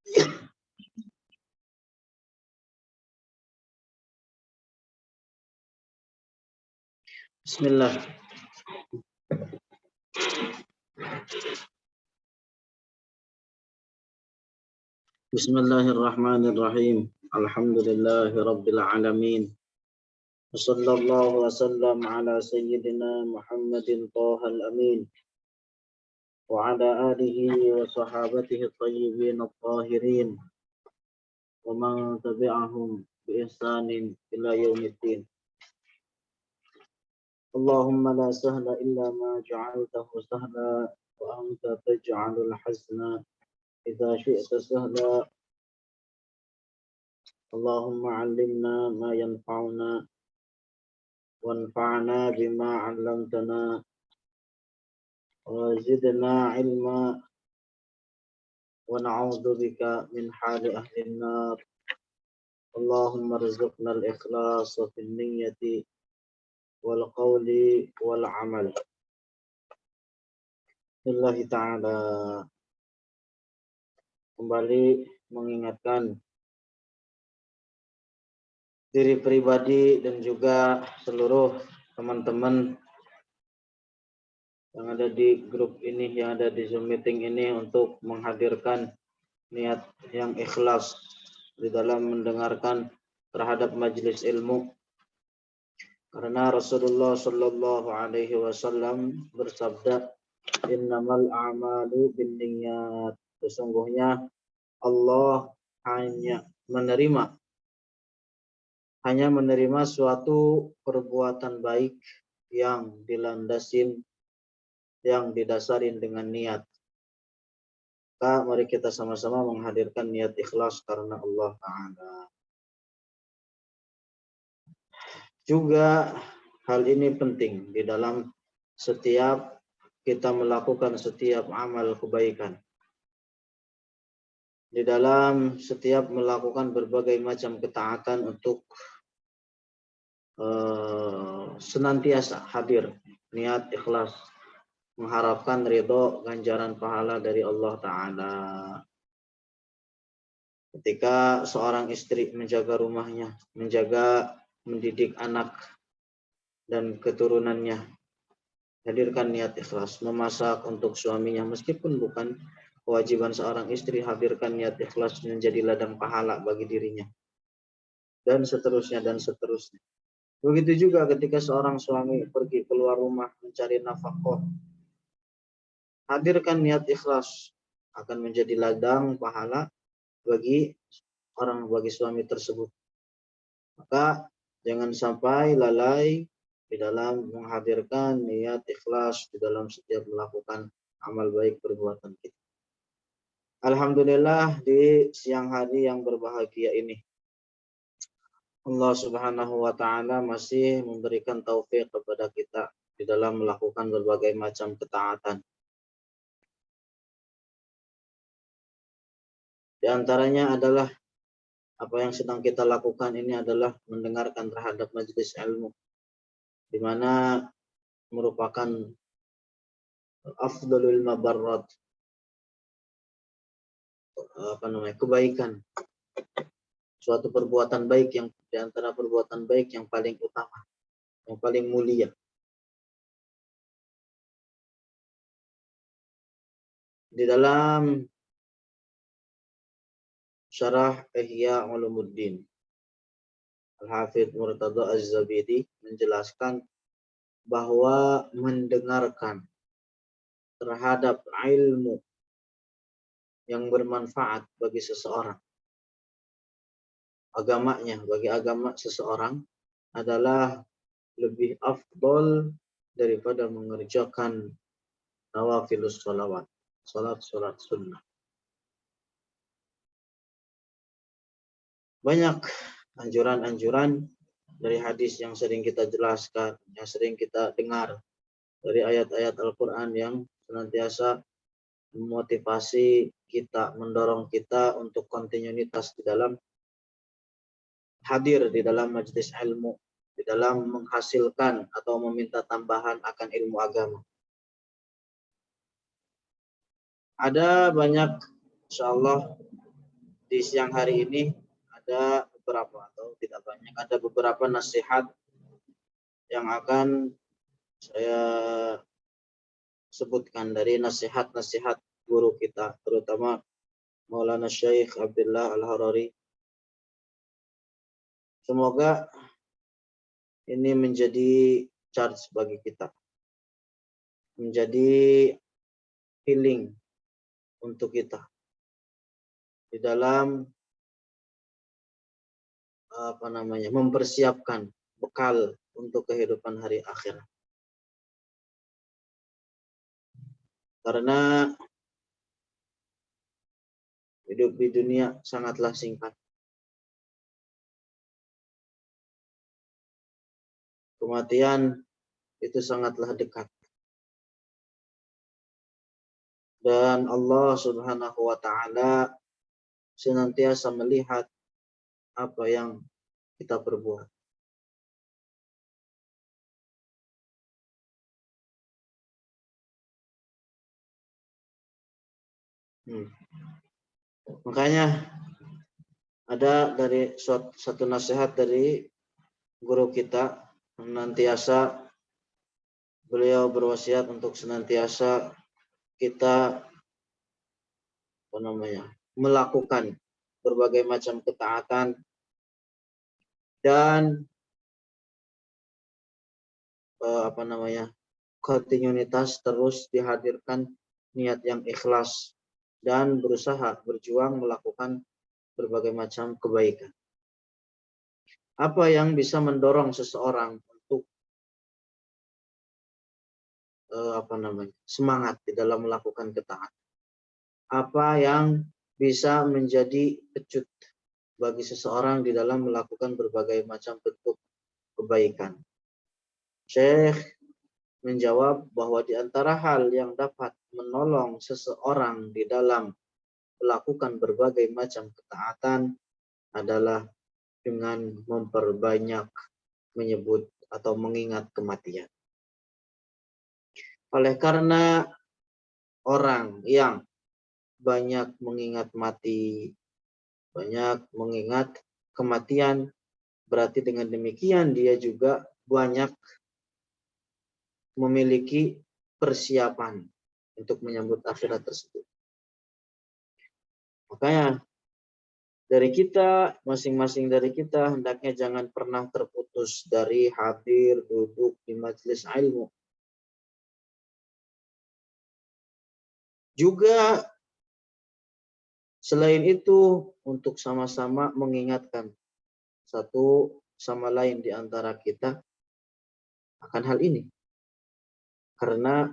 Bismillah. Bismillahirrahmanirrahim. Alhamdulillahi rabbil alamin. Wassallallahu wasallam ala sayyidina Muhammadin Thahal Amin. Wa ala alihi wa sahabatihi tayyibin at-tahirin. Wa man tabi'ahum bi ihsanin ila yaumiddin. Allahumma la sahla illa ma ja'altahu sahla wa anta taj'alul hazna idza syi'ta sahla. Allahumma 'allimna ma yanfa'una wanfa'na bima 'allamtana wa zidna 'ilma wa na'udzu bika min hali ahli an-nar. Allahumma rzuqna al-ikhlasa fil niyyati wal qawli wal 'amal. Billahi ta'ala. Kembali mengingatkan diri pribadi dan juga seluruh teman-teman yang ada di grup ini, yang ada di Zoom meeting ini, untuk menghadirkan niat yang ikhlas di dalam mendengarkan terhadap majelis ilmu. Karena Rasulullah Shallallahu Alaihi Wasallam bersabda, "Innamal a'malu binniyat." Sesungguhnya Allah hanya menerima suatu perbuatan baik yang didasarin dengan niat. Maka mari kita sama-sama menghadirkan niat ikhlas karena Allah Ta'ala. Juga hal ini penting di dalam setiap kita melakukan setiap amal kebaikan. Di dalam setiap melakukan berbagai macam ketaatan untuk senantiasa hadir niat ikhlas, mengharapkan ridho ganjaran pahala dari Allah Ta'ala. Ketika seorang istri menjaga rumahnya, mendidik anak dan keturunannya, hadirkan niat ikhlas. Memasak untuk suaminya, meskipun bukan kewajiban seorang istri, hadirkan niat ikhlas menjadi ladang pahala bagi dirinya. Dan seterusnya dan seterusnya. Begitu juga ketika seorang suami pergi keluar rumah mencari nafkah, hadirkan niat ikhlas, akan menjadi ladang pahala bagi suami tersebut. Maka jangan sampai lalai di dalam menghadirkan niat ikhlas di dalam setiap melakukan amal baik perbuatan kita. Alhamdulillah, di siang hari yang berbahagia ini Allah Subhanahu wa Ta'ala masih memberikan taufik kepada kita di dalam melakukan berbagai macam ketaatan. Di antaranya adalah apa yang sedang kita lakukan ini adalah mendengarkan terhadap majelis ilmu, di mana merupakan afdalul mabarrat, kebaikan, suatu perbuatan baik yang di antara perbuatan baik yang paling utama, yang paling mulia. Di dalam Syarah Ihya Ulumuddin, Al-Hafidz Murtada Az-Zabidi menjelaskan bahwa mendengarkan terhadap ilmu yang bermanfaat bagi seseorang, agamanya, bagi agama seseorang, adalah lebih afdol daripada mengerjakan nawafilus sholawat, salat sunnah. Banyak anjuran-anjuran dari hadis yang sering kita jelaskan, yang sering kita dengar, dari ayat-ayat Al-Quran yang senantiasa memotivasi kita, mendorong kita untuk kontinuitas di dalam hadir di dalam majelis ilmu, di dalam menghasilkan atau meminta tambahan akan ilmu agama. Ada banyak, insyaallah, di siang hari ini ada beberapa atau tidak banyak, ada beberapa nasihat yang akan saya sebutkan dari nasihat-nasihat guru kita, terutama Maulana Syekh Abdullah Al-Harari. Semoga ini menjadi charge bagi kita, menjadi healing untuk kita di dalam mempersiapkan bekal untuk kehidupan hari akhirat. Karena hidup di dunia sangatlah singkat. Kematian itu sangatlah dekat. Dan Allah Subhanahu wa taala senantiasa melihat apa yang kita perbuat. Makanya ada dari satu nasihat dari guru kita, senantiasa beliau berwasiat untuk senantiasa kita melakukan berbagai macam ketaatan dan kontinuitas terus dihadirkan niat yang ikhlas dan berusaha berjuang melakukan berbagai macam kebaikan. Apa yang bisa mendorong seseorang untuk semangat di dalam melakukan ketaatan? Apa yang bisa menjadi pecut bagi seseorang di dalam melakukan berbagai macam bentuk kebaikan? Syekh menjawab bahwa di antara hal yang dapat menolong seseorang di dalam melakukan berbagai macam ketaatan adalah dengan memperbanyak menyebut atau mengingat kematian. Oleh karena orang yang banyak mengingat mati, banyak mengingat kematian, berarti dengan demikian dia juga banyak memiliki persiapan untuk menyambut akhirat tersebut. Makanya dari kita, masing-masing dari kita hendaknya jangan pernah terputus dari hadir duduk di majelis ilmu. Juga selain itu untuk sama-sama mengingatkan satu sama lain di antara kita akan hal ini. Karena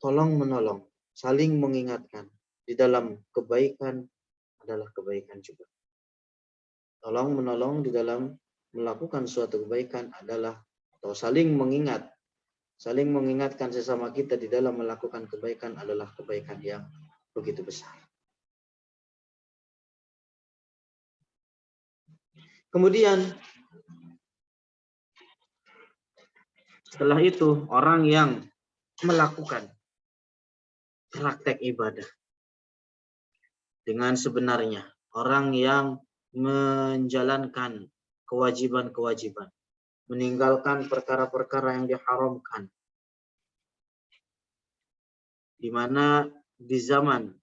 tolong menolong, saling mengingatkan di dalam kebaikan adalah kebaikan juga. Tolong menolong di dalam melakukan suatu kebaikan adalah atau saling mengingat, saling mengingatkan sesama kita di dalam melakukan kebaikan adalah kebaikan yang begitu besar. Kemudian setelah itu orang yang melakukan praktek ibadah dengan sebenarnya, orang yang menjalankan kewajiban-kewajiban, meninggalkan perkara-perkara yang diharamkan, di mana di zaman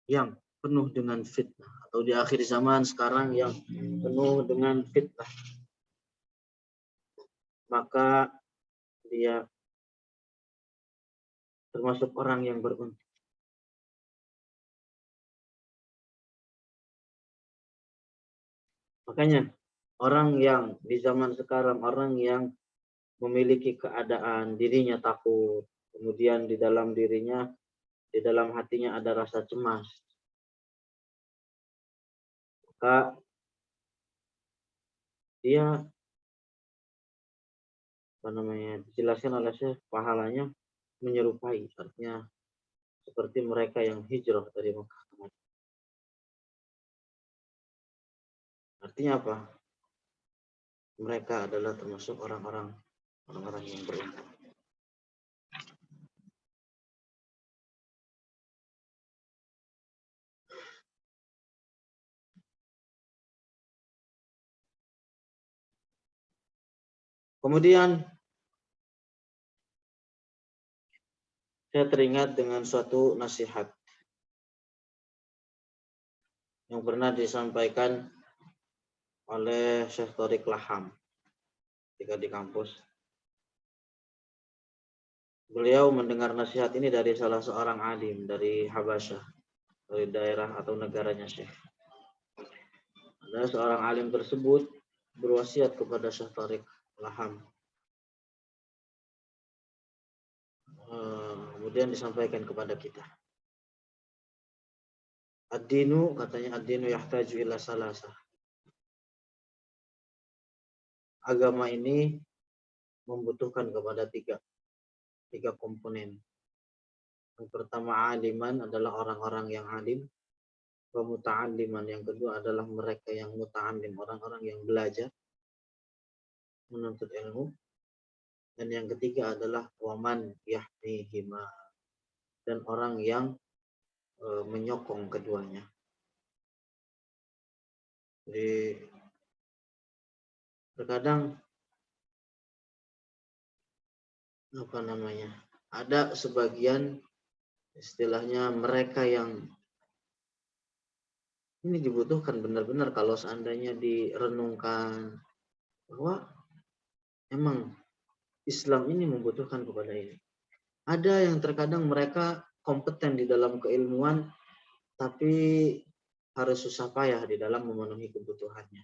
yang penuh dengan fitnah atau di akhir zaman sekarang yang penuh dengan fitnah, maka dia termasuk orang yang beruntung. Makanya orang yang di zaman sekarang, orang yang memiliki keadaan dirinya takut, kemudian di dalam dirinya, di dalam hatinya ada rasa cemas, maka dia dijelaskan oleh Syekh pahalanya menyerupai, artinya seperti mereka yang hijrah dari Mekah ke Madinah. Artinya apa? Mereka adalah termasuk orang-orang yang beruntung. Kemudian saya teringat dengan suatu nasihat yang pernah disampaikan oleh Syekh Thariq Laham ketika di kampus. Beliau mendengar nasihat ini dari salah seorang alim dari Habasyah, dari daerah atau negaranya Syekh. Ada seorang alim tersebut berwasiat kepada Syekh Thariq Laham. Kemudian disampaikan kepada kita. Ad-dinu, katanya ad-dinu yahtaju ila salasah. Agama ini membutuhkan kepada tiga komponen. Yang pertama aliman adalah orang-orang yang alim. Wa muta'alliman, yang kedua adalah mereka yang muta'allim, orang-orang yang belajar menuntut ilmu. Dan yang ketiga adalah waman yahmihima, dan orang yang menyokong keduanya. Jadi terkadang ada sebagian istilahnya mereka yang ini dibutuhkan benar-benar kalau seandainya direnungkan bahwa emang Islam ini membutuhkan kepada ini. Ada yang terkadang mereka kompeten di dalam keilmuan, tapi harus susah payah di dalam memenuhi kebutuhannya.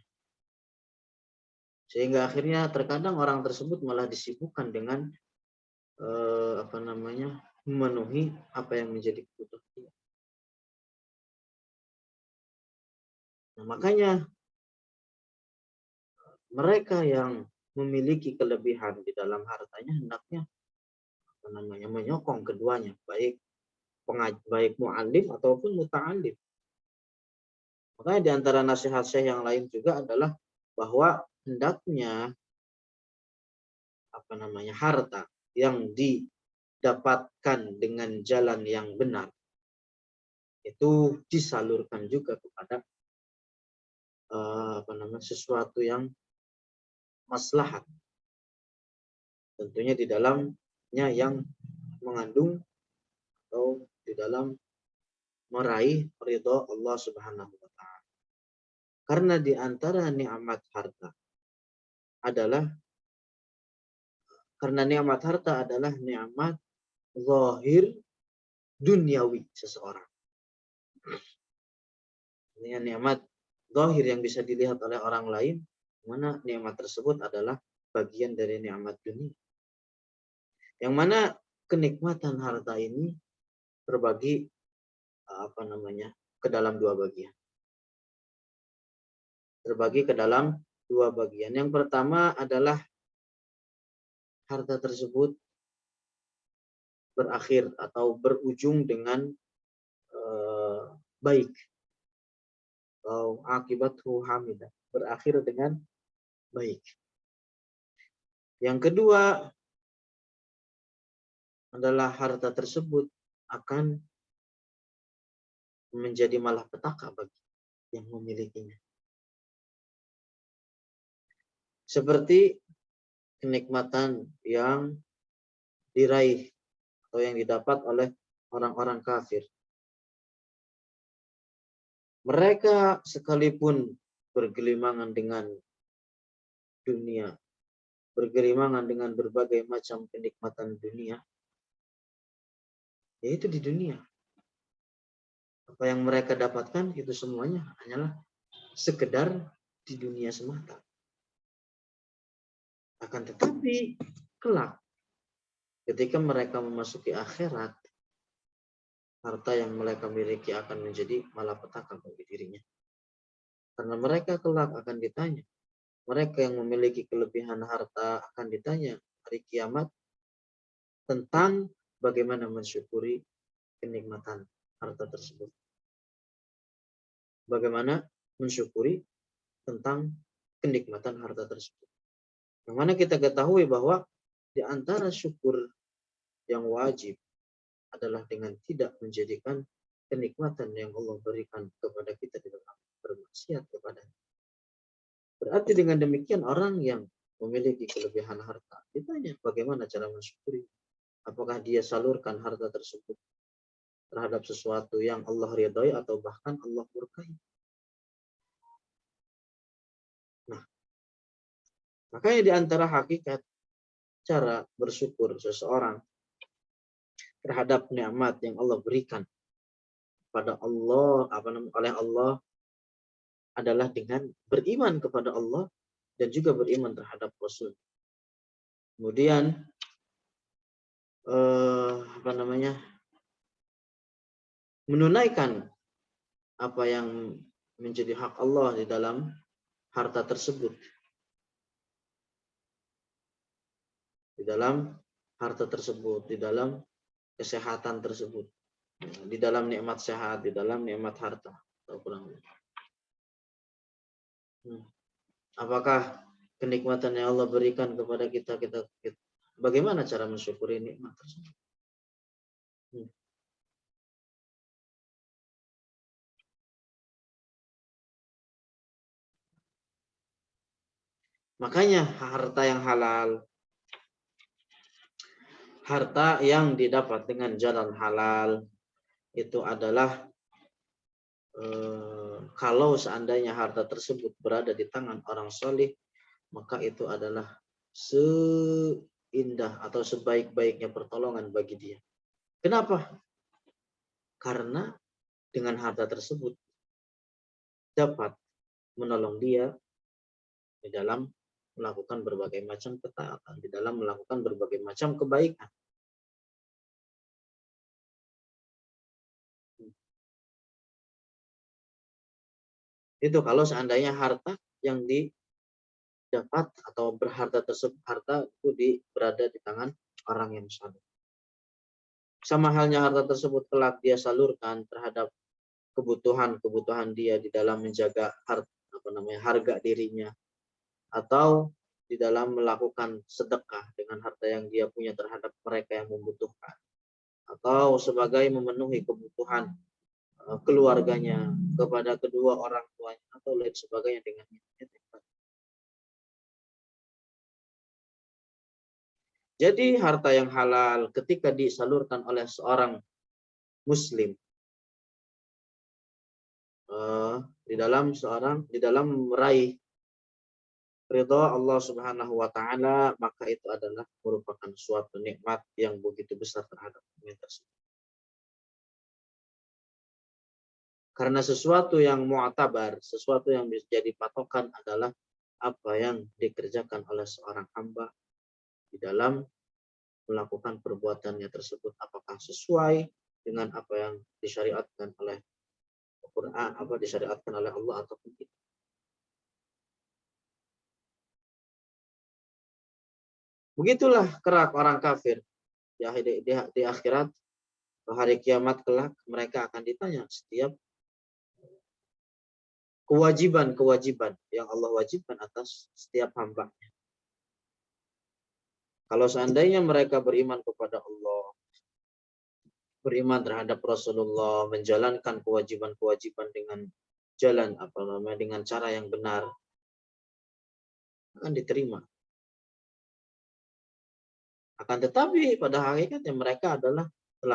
Sehingga akhirnya terkadang orang tersebut malah disibukkan dengan memenuhi apa yang menjadi kebutuhannya. Nah, makanya mereka yang memiliki kelebihan di dalam hartanya hendaknya menyokong keduanya, baik mu'allim ataupun muta'allim. Makanya di antara nasihat saya yang lain juga adalah bahwa hendaknya harta yang didapatkan dengan jalan yang benar itu disalurkan juga kepada sesuatu yang maslahat. Tentunya di dalamnya yang mengandung atau di dalam meraih ridha Allah Subhanahu wa taala. Karena di antara nikmat harta adalah nikmat zahir duniawi seseorang. Ini nikmat zahir yang bisa dilihat oleh orang lain, mana nikmat tersebut adalah bagian dari nikmat dunia. Yang mana kenikmatan harta ini terbagi ke dalam dua bagian. Yang pertama adalah harta tersebut berakhir atau berujung dengan baik, atau akibathu hamidah, berakhir dengan baik. Yang kedua adalah harta tersebut akan menjadi malapetaka bagi yang memilikinya. Seperti kenikmatan yang diraih atau yang didapat oleh orang-orang kafir. Mereka sekalipun bergelimangan dengan dunia, bergelimangan dengan berbagai macam kenikmatan dunia, yaitu di dunia. Apa yang mereka dapatkan itu semuanya hanyalah sekedar di dunia semata. Akan tetapi kelak ketika mereka memasuki akhirat, harta yang mereka miliki akan menjadi malapetaka bagi dirinya. Karena mereka kelak akan ditanya. Mereka yang memiliki kelebihan harta akan ditanya hari kiamat tentang bagaimana mensyukuri kenikmatan harta tersebut. Bagaimana mensyukuri tentang kenikmatan harta tersebut. Yang mana kita ketahui bahwa di antara syukur yang wajib adalah dengan tidak menjadikan kenikmatan yang Allah berikan kepada kita di dalam bermaksiat kepadanya. Berarti dengan demikian orang yang memiliki kelebihan harta. Ditanya bagaimana cara mensyukuri. Apakah dia salurkan harta tersebut terhadap sesuatu yang Allah ridhai atau bahkan Allah murkai. Nah, makanya di antara hakikat cara bersyukur seseorang terhadap nikmat yang Allah berikan pada Allah oleh Allah adalah dengan beriman kepada Allah dan juga beriman terhadap Rasul. Kemudian menunaikan apa yang menjadi hak Allah di dalam harta tersebut. Di dalam harta tersebut, di dalam kesehatan tersebut, di dalam nikmat sehat, di dalam nikmat harta. Apakah kenikmatan yang Allah berikan kepada kita, bagaimana cara mensyukuri nikmat tersebut? Makanya harta yang halal, harta yang didapat dengan jalan halal itu adalah kalau seandainya harta tersebut berada di tangan orang soleh, maka itu adalah seindah atau sebaik-baiknya pertolongan bagi dia. Kenapa? Karena dengan harta tersebut dapat menolong dia di dalam melakukan berbagai macam ketaatan, di dalam melakukan berbagai macam kebaikan. Itu kalau seandainya harta yang didapat atau berharta tersebut, harta itu berada di tangan orang yang saleh. Sama halnya harta tersebut kelak dia salurkan terhadap kebutuhan dia di dalam menjaga harga dirinya, atau di dalam melakukan sedekah dengan harta yang dia punya terhadap mereka yang membutuhkan, atau sebagai memenuhi kebutuhan keluarganya kepada kedua orang tuanya atau lain sebagainya dengan itu. Jadi harta yang halal ketika disalurkan oleh seorang muslim di dalam meraih ridha Allah Subhanahu wa taala, maka itu adalah merupakan suatu nikmat yang begitu besar terhadap dunia tersebut. Karena sesuatu yang mu'tabar, sesuatu yang bisa jadi patokan adalah apa yang dikerjakan oleh seorang hamba di dalam melakukan perbuatannya tersebut, apakah sesuai dengan apa yang disyariatkan oleh Al-Quran, disyariatkan oleh Allah ataupun tidak. Begitulah kerak orang kafir di akhirat, hari kiamat kelak, mereka akan ditanya setiap kewajiban yang Allah wajibkan atas setiap hamba-Nya. Kalau seandainya mereka beriman kepada Allah, beriman terhadap Rasulullah, menjalankan kewajiban-kewajiban dengan dengan cara yang benar, akan diterima. Akan tetapi pada hakikatnya mereka telah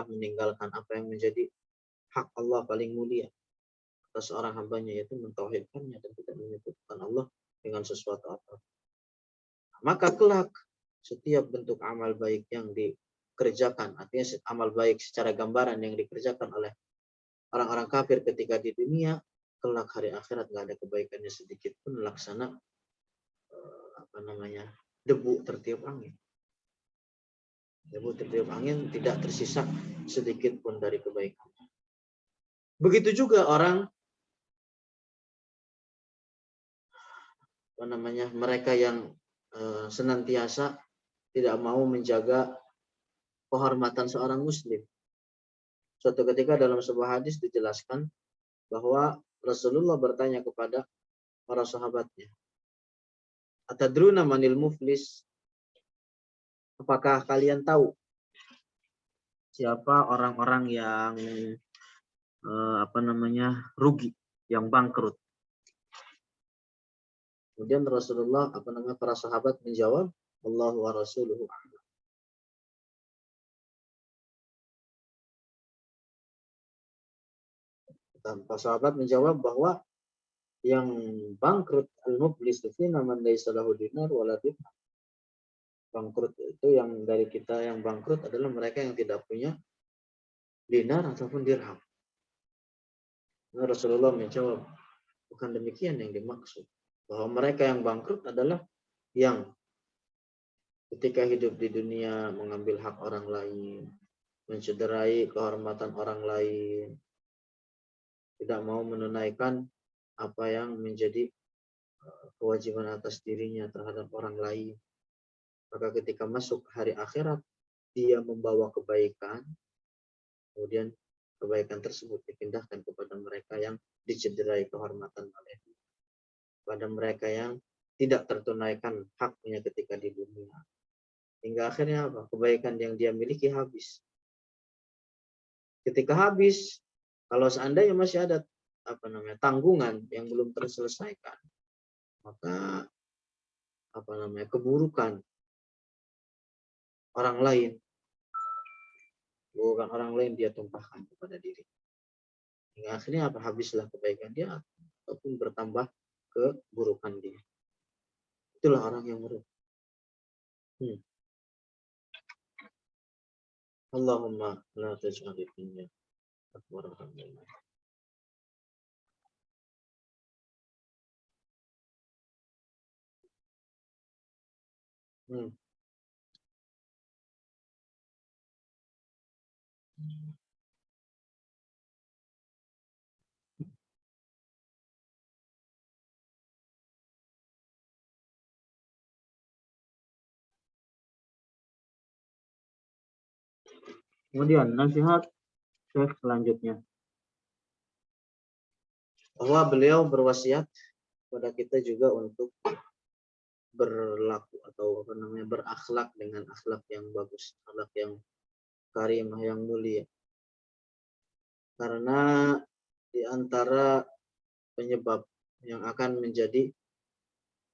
meninggalkan apa yang menjadi hak Allah paling mulia atas seorang hambanya, yaitu mentauhidkannya dan tidak menyebutkan Allah dengan sesuatu apa. Maka kelak setiap bentuk amal baik yang dikerjakan, artinya amal baik secara gambaran yang dikerjakan oleh orang-orang kafir ketika di dunia, kelak hari akhirat nggak ada kebaikannya sedikit pun, laksana debu tertiup angin. Debu tertiup angin, tidak tersisa sedikit pun dari kebaikan. Begitu juga orang mereka yang senantiasa tidak mau menjaga kehormatan seorang muslim. Suatu ketika dalam sebuah hadis dijelaskan bahwa Rasulullah bertanya kepada para sahabatnya, "Atadruna manil muflis?" Apakah kalian tahu siapa orang-orang yang rugi, yang bangkrut? Kemudian Rasulullah para sahabat menjawab, Allahu wa rasuluhu a'lam. Para sahabat menjawab bahwa yang bangkrut al-muflis itu man laisa lahu dinar wala dirham. Bangkrut itu yang dari kita yang bangkrut adalah mereka yang tidak punya dinar ataupun dirham. Nah, Rasulullah menjawab, bukan demikian yang dimaksud. Bahwa mereka yang bangkrut adalah yang ketika hidup di dunia mengambil hak orang lain, mencederai kehormatan orang lain, tidak mau menunaikan apa yang menjadi kewajiban atas dirinya terhadap orang lain. Maka ketika masuk hari akhirat, dia membawa kebaikan, kemudian kebaikan tersebut dipindahkan kepada mereka yang dicederai kehormatan olehnya, kepada mereka yang tidak tertunaikan haknya ketika di dunia. Hingga akhirnya apa? Kebaikan yang dia miliki habis. Ketika habis, kalau seandainya masih ada tanggungan yang belum terselesaikan, maka keburukan orang lain, dia tumpahkan kepada diri. Hingga akhirnya habislah kebaikan dia ataupun bertambah keburukan dia. Itulah orang yang merugi. Allahumma la taj'al dunya akbar hamdana. Kemudian nasihat Syekh selanjutnya, bahwa beliau berwasiat kepada kita juga untuk berlaku atau berakhlak dengan akhlak yang bagus, akhlak yang karimah, yang mulia. Karena di antara penyebab yang akan menjadi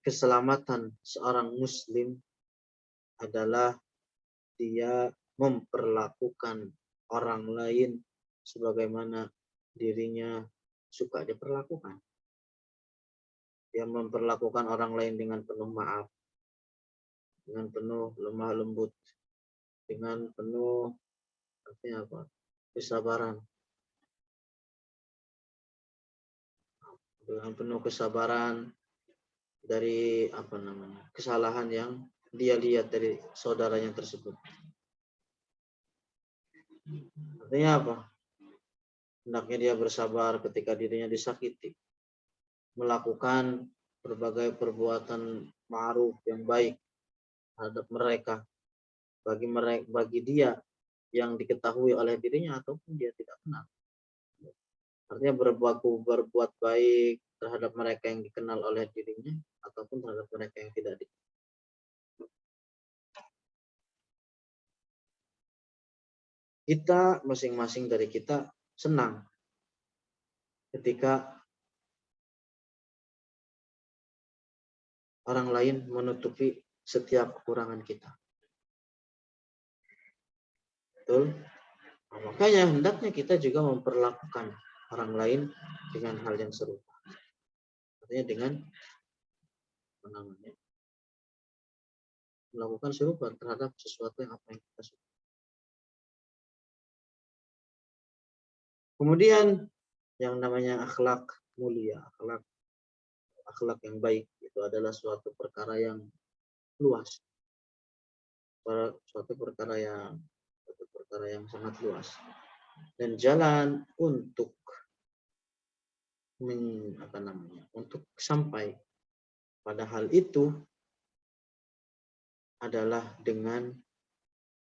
keselamatan seorang muslim adalah dia memperlakukan orang lain sebagaimana dirinya suka diperlakukan. Dia memperlakukan orang lain dengan penuh maaf, dengan penuh lemah lembut, dengan penuh kesabaran. Dengan penuh kesabaran dari kesalahan yang dia lihat dari saudaranya tersebut. Artinya apa? Hendaknya dia bersabar ketika dirinya disakiti, melakukan berbagai perbuatan ma'ruf yang baik terhadap mereka, bagi dia yang diketahui oleh dirinya ataupun dia tidak kenal. Artinya berbuat baik terhadap mereka yang dikenal oleh dirinya ataupun terhadap mereka yang tidak dikenal. Kita masing-masing dari kita senang ketika orang lain menutupi setiap kekurangan kita. Betul? Nah, makanya hendaknya kita juga memperlakukan orang lain dengan hal yang serupa. Artinya dengan melakukan serupa terhadap sesuatu yang apa yang kita suka. Kemudian yang namanya akhlak mulia, akhlak yang baik itu adalah suatu perkara yang luas, suatu perkara yang sangat luas, dan jalan untuk untuk sampai pada hal itu adalah dengan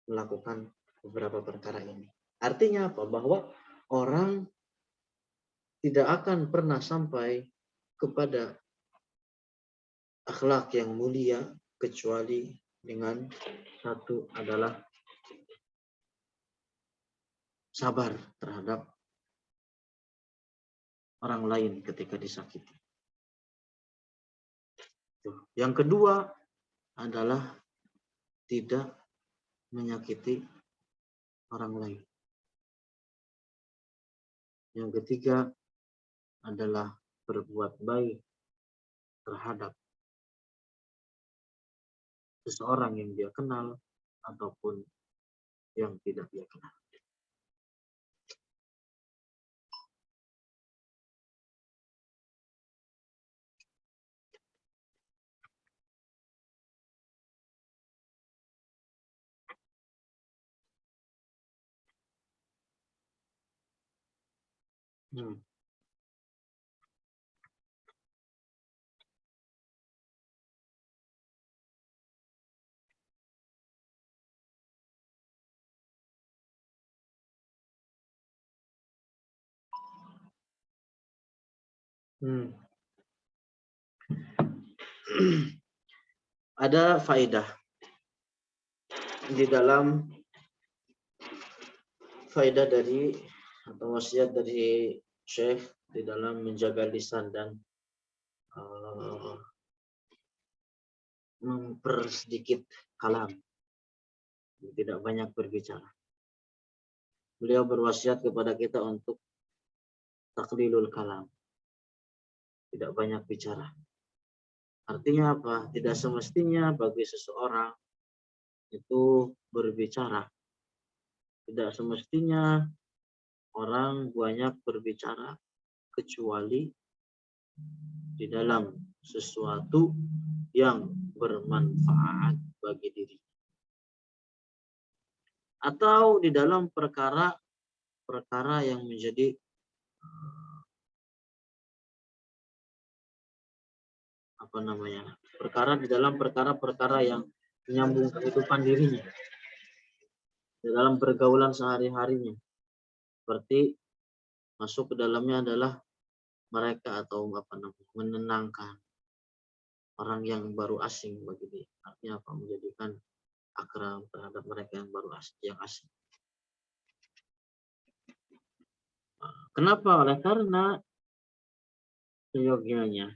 melakukan beberapa perkara ini. Artinya apa? Bahwa orang tidak akan pernah sampai kepada akhlak yang mulia kecuali dengan satu adalah sabar terhadap orang lain ketika disakiti. Yang kedua adalah tidak menyakiti orang lain. Yang ketiga adalah berbuat baik terhadap seseorang yang dia kenal ataupun yang tidak dia kenal. Hmm. Hmm. Ada faedah di dalam faedah dari atau wasiat dari Syekh di dalam menjaga lisan dan mempersedikit kalam, tidak banyak berbicara. Beliau berwasiat kepada kita untuk taklilul kalam, tidak banyak bicara. Artinya apa? Tidak semestinya bagi seseorang itu berbicara. Tidak semestinya orang banyak berbicara kecuali di dalam sesuatu yang bermanfaat bagi diri. Atau di dalam perkara yang menjadi perkara di dalam perkara-perkara yang menyambung kehidupan dirinya di dalam pergaulan sehari-harinya, seperti masuk ke dalamnya adalah mereka atau menenangkan orang yang baru asing bagi dia, artinya apa, menjadikan akrab terhadap mereka yang baru asing. Kenapa? Oleh karena seyogianya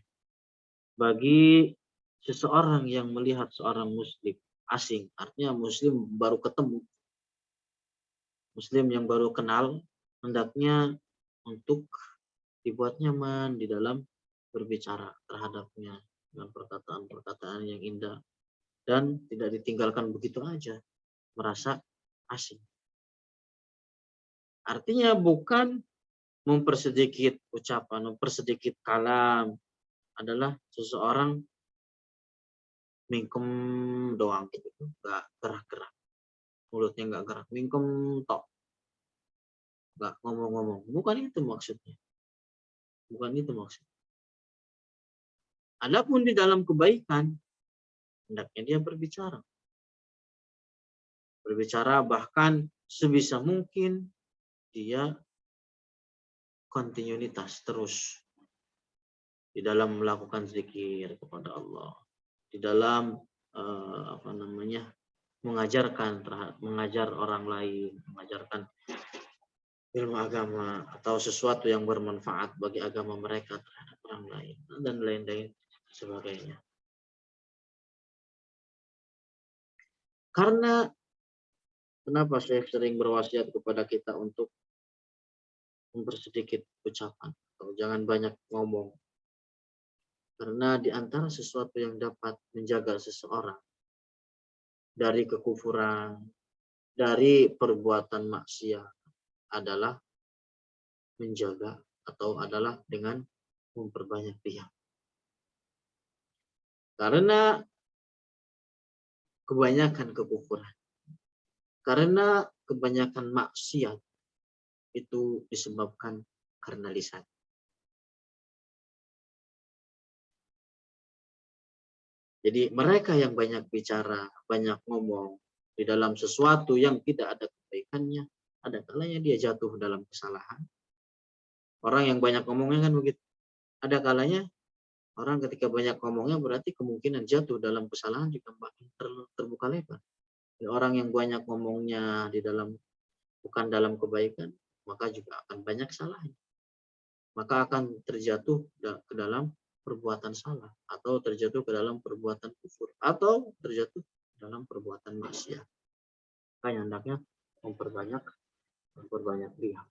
bagi seseorang yang melihat seorang muslim asing, artinya muslim baru ketemu, muslim yang baru kenal, hendaknya untuk dibuat nyaman di dalam berbicara terhadapnya dengan perkataan-perkataan yang indah dan tidak ditinggalkan begitu aja, merasa asing. Artinya bukan mempersedikit ucapan, mempersedikit kalam, adalah seseorang mingkem doang gitu, nggak gerak-gerak, mulutnya nggak gerak, mingkem tok, nggak ngomong-ngomong. Bukan itu maksudnya. Adapun di dalam kebaikan, hendaknya dia berbicara. Bahkan sebisa mungkin dia kontinuitas terus di dalam melakukan zikir kepada Allah, di dalam mengajar orang lain, mengajarkan ilmu agama atau sesuatu yang bermanfaat bagi agama mereka terhadap orang lain dan lain-lain sebagainya. Karena kenapa saya sering berwasiat kepada kita untuk mempersedikit ucapan atau jangan banyak ngomong. Karena di antara sesuatu yang dapat menjaga seseorang dari kekufuran, dari perbuatan maksiat adalah menjaga atau adalah dengan memperbanyak diam. Karena kebanyakan kekufuran, karena kebanyakan maksiat itu disebabkan karena lisan. Jadi mereka yang banyak bicara, banyak ngomong di dalam sesuatu yang tidak ada kebaikannya, ada kalanya dia jatuh dalam kesalahan. Orang yang banyak ngomongnya kan begitu. Ada kalanya orang ketika banyak ngomongnya berarti kemungkinan jatuh dalam kesalahan juga makin terbuka lebar. Dan orang yang banyak ngomongnya bukan dalam kebaikan, maka juga akan banyak salahnya. Maka akan terjatuh ke dalam perbuatan salah, atau terjatuh ke dalam perbuatan kufur, atau terjatuh dalam perbuatan maksiat. Maka hendaknya memperbanyak diam.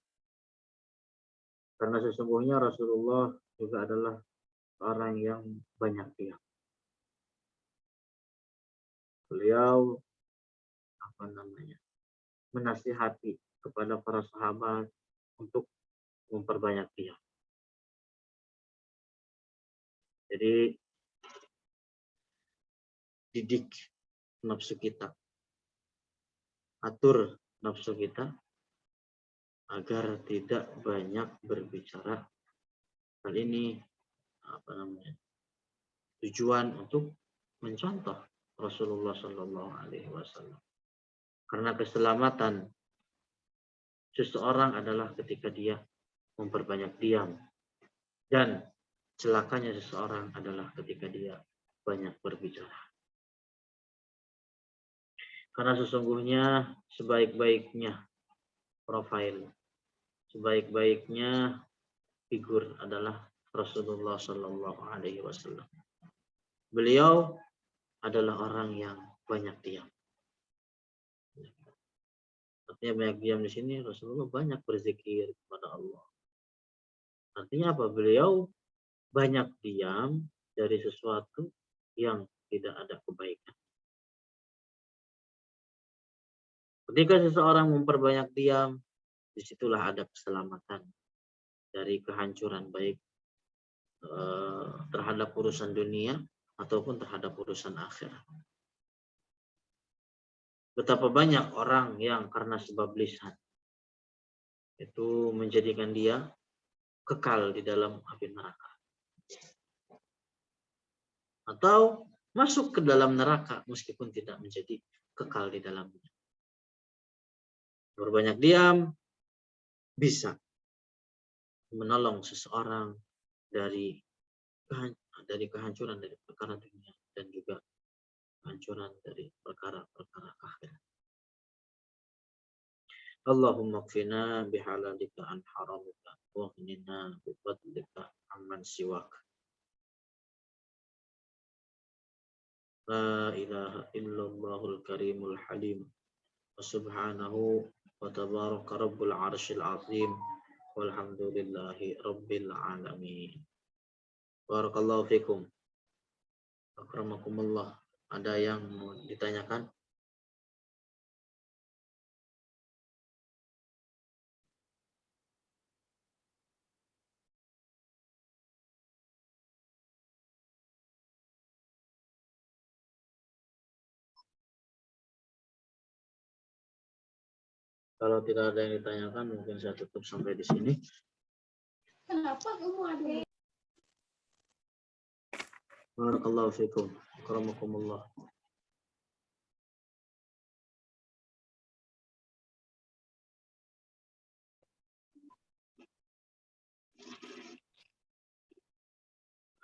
Karena sesungguhnya Rasulullah juga adalah orang yang banyak diam. Beliau menasihati kepada para sahabat untuk memperbanyak diam. Jadi didik nafsu kita, atur nafsu kita agar tidak banyak berbicara. Hal ini tujuan untuk mencontoh Rasulullah Shallallahu Alaihi Wasallam. Karena keselamatan seseorang adalah ketika dia memperbanyak diam, dan celakanya seseorang adalah ketika dia banyak berbicara. Karena sesungguhnya sebaik-baiknya profil, sebaik-baiknya figur adalah Rasulullah Shallallahu Alaihi Wasallam. Beliau adalah orang yang banyak diam. Artinya banyak diam di sini, Rasulullah banyak berzikir kepada Allah. Artinya apa? Beliau banyak diam dari sesuatu yang tidak ada kebaikan. Ketika seseorang memperbanyak diam, disitulah ada keselamatan dari kehancuran, baik terhadap urusan dunia ataupun terhadap urusan akhirat. Betapa banyak orang yang karena sebab lisan itu menjadikan dia kekal di dalam api neraka, atau masuk ke dalam neraka meskipun tidak menjadi kekal di dalamnya. Berbanyak diam bisa menolong seseorang dari kehancuran dari perkara dunia dan juga kehancuran dari perkara-perkara akhirat. Allahumma qina bihalalika an haramika wa qina bi fadlika amman siwak. La ilaha illallahul karimul halim wa subhanahu wa tabaraka rabbul arsyil azim walhamdulillahi rabbil alamin. Barakallahu fikum. Akramakumullah. Ada yang mau ditanyakan? Kalau tidak ada yang ditanyakan, mungkin saya tutup sampai di sini. Kenapa kamu ada? Barakallahu fikum. Akramakumullah.